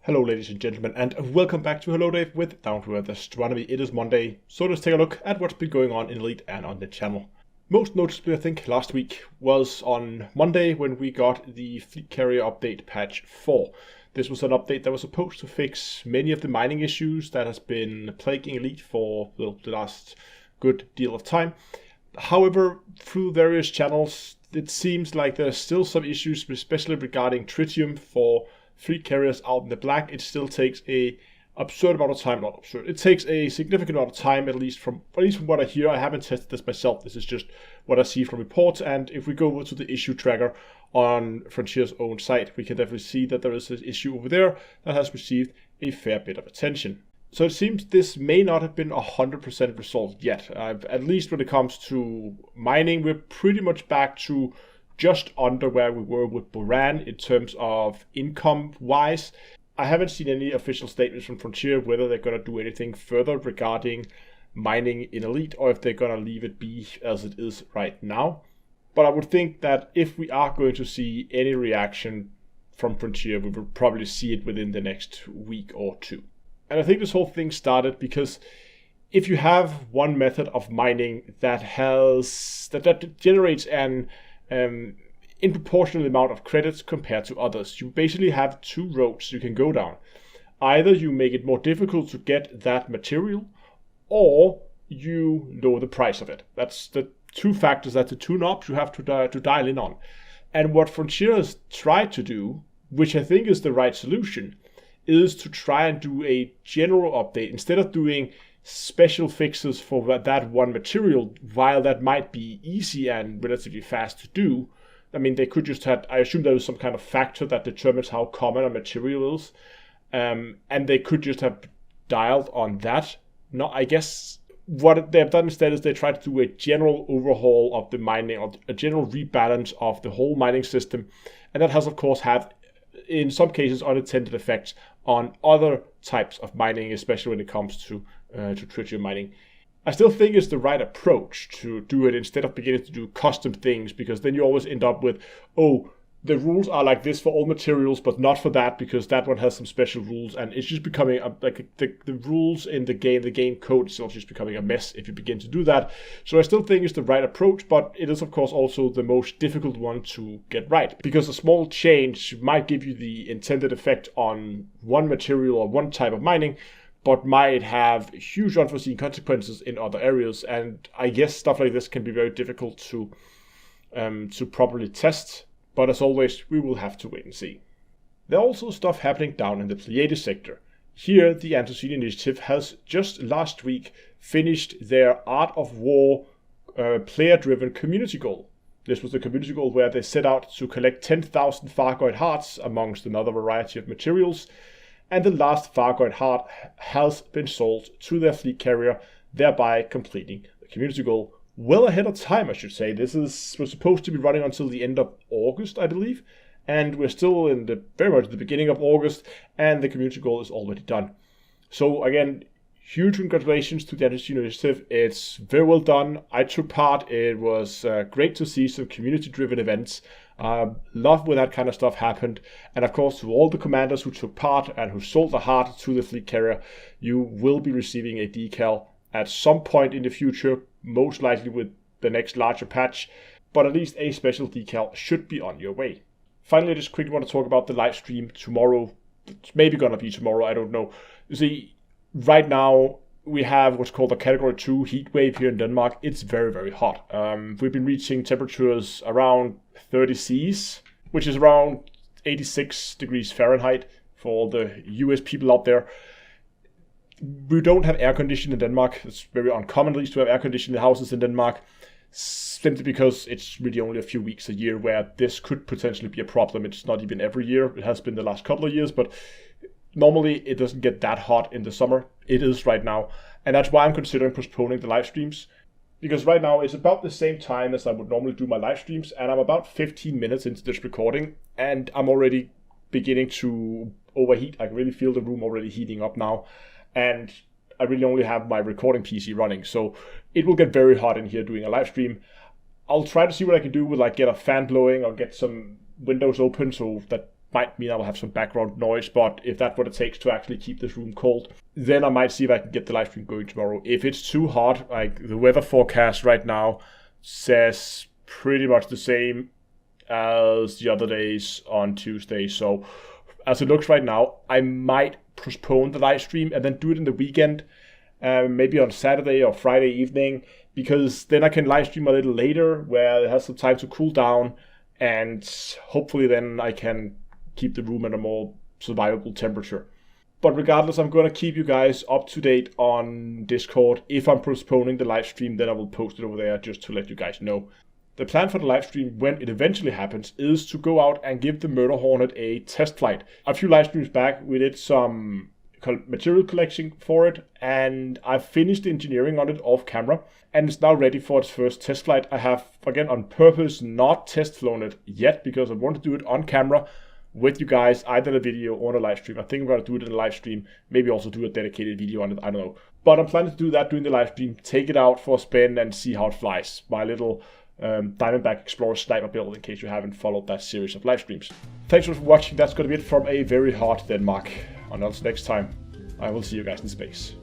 Hello ladies and gentlemen, and welcome back to Hello Dave with Down to Earth Astronomy. It is Monday, so let's take a look at what's been going on in Elite and on the channel. Most noticeably, I think, last week was on Monday when we got the Fleet Carrier Update Patch 4. This was an update that was supposed to fix many of the mining issues that has been plaguing Elite for the last good deal of time. However, through various channels, it seems like there's still some issues, especially regarding tritium for fleet carriers out in the black. It still takes a absurd amount of time, not absurd. It takes a significant amount of time, at least from what I hear. I haven't tested this myself. This is just what I see from reports. And if we go over to the issue tracker on Frontier's own site, we can definitely see that there is an issue over there that has received a fair bit of attention. So it seems this may not have been 100% resolved yet. At least when it comes to mining, we're pretty much back to just under where we were with Boran in terms of income-wise. I haven't seen any official statements from Frontier whether they're going to do anything further regarding mining in Elite or if they're going to leave it be as it is right now. But I would think that if we are going to see any reaction from Frontier, we will probably see it within the next week or two. And I think this whole thing started because if you have one method of mining that generates an in proportional amount of credits compared to others, you basically have two roads you can go down. Either you make it more difficult to get that material, or you lower the price of it. That's the two factors, that's the two knobs you have to dial in on. And what Frontier has tried to do, which I think is the right solution, is to try and do a general update instead of doing special fixes for that one material. While that might be easy and relatively fast to do, I mean, they could just have, I assume there is some kind of factor that determines how common a material is, and they could just have dialed on that. No, I guess what they've done instead is they tried to do a general overhaul of the mining, or a general rebalance of the whole mining system, and that has of course had, in some cases, unintended effects on other types of mining, especially when it comes to tritium mining. I still think it's the right approach to do it instead of beginning to do custom things, because then you always end up with, oh, the rules are like this for all materials, but not for that because that one has some special rules, and it's just becoming like the rules in the game code itself just becoming a mess if you begin to do that. So I still think it's the right approach, but it is of course also the most difficult one to get right, because a small change might give you the intended effect on one material or one type of mining, but might have huge unforeseen consequences in other areas. And I guess stuff like this can be very difficult to properly test. But as always, we will have to wait and see. There's also stuff happening down in the Pleiades sector. Here, the Antocene Initiative has just last week finished their Art of War player-driven community goal. This was the community goal where they set out to collect 10,000 Fargoid hearts amongst another variety of materials, and the last Fargoid heart has been sold to their fleet carrier, thereby completing the community goal. Well ahead of time, I should say. This was supposed to be running until the end of August, I believe, and we're still in very much the beginning of August, and the community goal is already done. So again, huge congratulations to the Antocene Initiative. It's very well done. I took part. It was great to see some community-driven events. Love when that kind of stuff happened. And of course, to all the commanders who took part and who sold the heart to the fleet carrier, you will be receiving a decal at some point in the future, most likely with the next larger patch, but at least a special decal should be on your way. Finally, I just quickly want to talk about the live stream tomorrow. It's maybe going to be tomorrow, I don't know. You see, right now we have what's called a Category 2 heat wave here in Denmark. It's very, very hot. We've been reaching temperatures around 30 Cs, which is around 86 degrees Fahrenheit for all the US people out there. We don't have air conditioning in Denmark. It's very uncommon, at least, to have air conditioning in houses in Denmark, simply because it's really only a few weeks a year where this could potentially be a problem. It's not even every year. It has been the last couple of years, but normally it doesn't get that hot in the summer. It is right now, and that's why I'm considering postponing the live streams, because right now it's about the same time as I would normally do my live streams, and I'm about 15 minutes into this recording, and I'm already beginning to overheat. I can really feel the room already heating up now. And I really only have my recording PC running, so it will get very hot in here doing a live stream. I'll try to see what I can do with like get a fan blowing or get some windows open, so that might mean I'll have some background noise, but if that's what it takes to actually keep this room cold, then I might see if I can get the live stream going tomorrow. If it's too hot, like the weather forecast right now says pretty much the same as the other days on Tuesday, so as it looks right now, I might postpone the live stream and then do it in the weekend, maybe on Saturday or Friday evening, because then I can live stream a little later where it has some time to cool down, and hopefully then I can keep the room at a more survivable temperature. But regardless, I'm going to keep you guys up to date on Discord. If I'm postponing the live stream, then I will post it over there just to let you guys know. The plan for the live stream, when it eventually happens, is to go out and give the Murder Hornet a test flight. A few live streams back, we did some material collection for it, and I've finished the engineering on it off camera, and it's now ready for its first test flight. I have, again, on purpose not test flown it yet, because I want to do it on camera with you guys, either in a video or in a live stream. I think I'm going to do it in a live stream, maybe also do a dedicated video on it, I don't know. But I'm planning to do that during the live stream, take it out for a spin and see how it flies. My little Diamondback Explorer sniper build, in case you haven't followed that series of live streams. Thanks for watching. That's going to be it from a very hot Denmark. Until next time, I will see you guys in space.